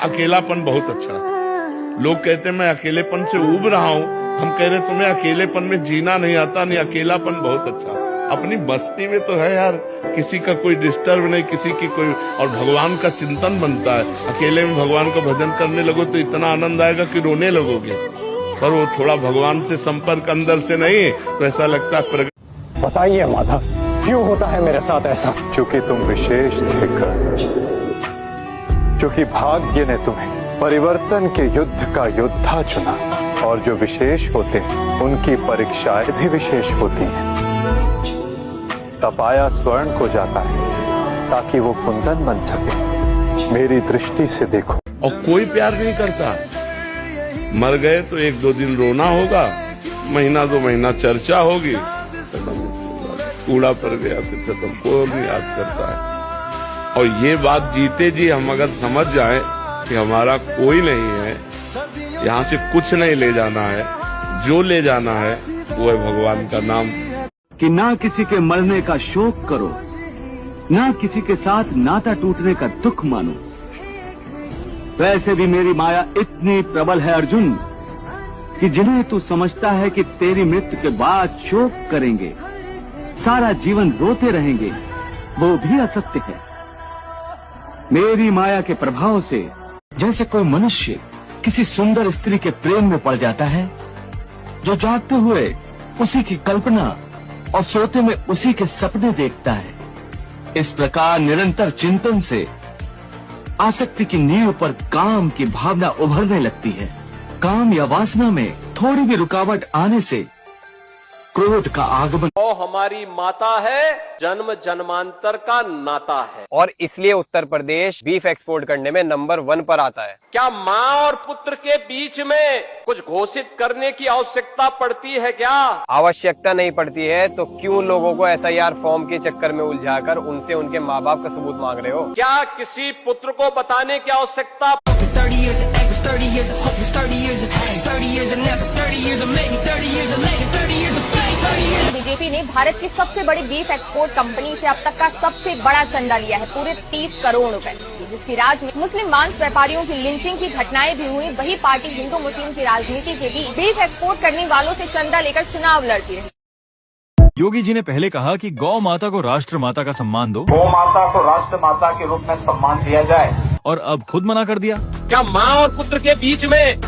अकेलापन बहुत अच्छा है। लोग कहते हैं मैं अकेलेपन से उब रहा हूँ, हम कह रहे तुम्हें अकेलेपन में जीना नहीं आता, नहीं अकेलापन बहुत अच्छा है। अपनी बस्ती में तो है यार, किसी का कोई डिस्टर्ब नहीं, किसी की कोई, और भगवान का चिंतन बनता है। अकेले में भगवान का भजन करने लगो तो इतना आनंद आएगा कि रोने लगोगे, पर वो थोड़ा भगवान से संपर्क अंदर से नहीं तो ऐसा लगता है। बताइए माधव, क्यों होता है मेरे साथ ऐसा? क्योंकि तुम विशेष थे कर, क्योंकि भाग्य ने तुम्हें परिवर्तन के युद्ध का योद्धा चुना, और जो विशेष होते हैं उनकी परीक्षाएं भी विशेष होती हैं। तपाया स्वर्ण को जाता है ताकि वो कुंदन बन सके। मेरी दृष्टि से देखो। और कोई प्यार नहीं करता। मर गए तो 1-2 दिन रोना होगा, महीना 2 महीना चर्चा होगी, कूड़ा पर गया फिर खत्म, कोई नहीं याद करता है। और ये बात जीते जी हम अगर समझ जाए कि हमारा कोई नहीं है, यहाँ से कुछ नहीं ले जाना है, जो ले जाना है वो है भगवान का नाम। कि ना किसी के मरने का शोक करो, ना किसी के साथ नाता टूटने का दुख मानो। वैसे भी मेरी माया इतनी प्रबल है अर्जुन, कि जिन्हें तू समझता है कि तेरी मृत्यु के बाद शोक करेंगे, सारा जीवन रोते रहेंगे, वो भी असत्य है। मेरी माया के प्रभाव से जैसे कोई मनुष्य किसी सुंदर स्त्री के प्रेम में पड़ जाता है, जो जागते हुए उसी की कल्पना और सोते में उसी के सपने देखता है। इस प्रकार निरंतर चिंतन से आसक्ति की नींव पर काम की भावना उभरने लगती है। काम या वासना में थोड़ी भी रुकावट आने से क्रोध का आगमन। वो हमारी माता है, जन्म जन्मांतर का नाता है, और इसलिए उत्तर प्रदेश बीफ एक्सपोर्ट करने में नंबर 1 पर आता है। क्या माँ और पुत्र के बीच में कुछ घोषित करने की आवश्यकता पड़ती है क्या? आवश्यकता नहीं पड़ती है तो क्यों लोगों को SIR फॉर्म के चक्कर में उलझाकर उनसे उनके माँ बाप का सबूत मांग रहे हो? क्या किसी पुत्र को बताने की आवश्यकता? बीजेपी ने भारत की सबसे बड़ी बीफ एक्सपोर्ट कंपनी से अब तक का सबसे बड़ा चंदा लिया है, पूरे 30 करोड़ रुपए, जिसकी राज्य में मुस्लिम मांस व्यापारियों की लिंचिंग की घटनाएं भी हुई। वही पार्टी हिंदू मुस्लिम की राजनीति के बीच बीफ एक्सपोर्ट करने वालों से चंदा लेकर चुनाव लड़ती रही। योगी जी ने पहले कहा कि गौ माता को राष्ट्र माता का सम्मान दो, गौ माता को राष्ट्र माता के रूप में सम्मान दिया जाए, और अब खुद मना कर दिया। क्या माँ और पुत्र के बीच में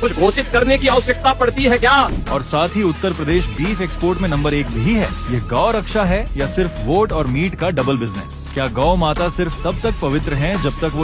कुछ घोषित करने की आवश्यकता पड़ती है क्या? और साथ ही उत्तर प्रदेश बीफ एक्सपोर्ट में नंबर 1 भी है। ये गौ रक्षा है या सिर्फ वोट और मीट का डबल बिजनेस? क्या गौ माता सिर्फ तब तक पवित्र हैं जब तक वो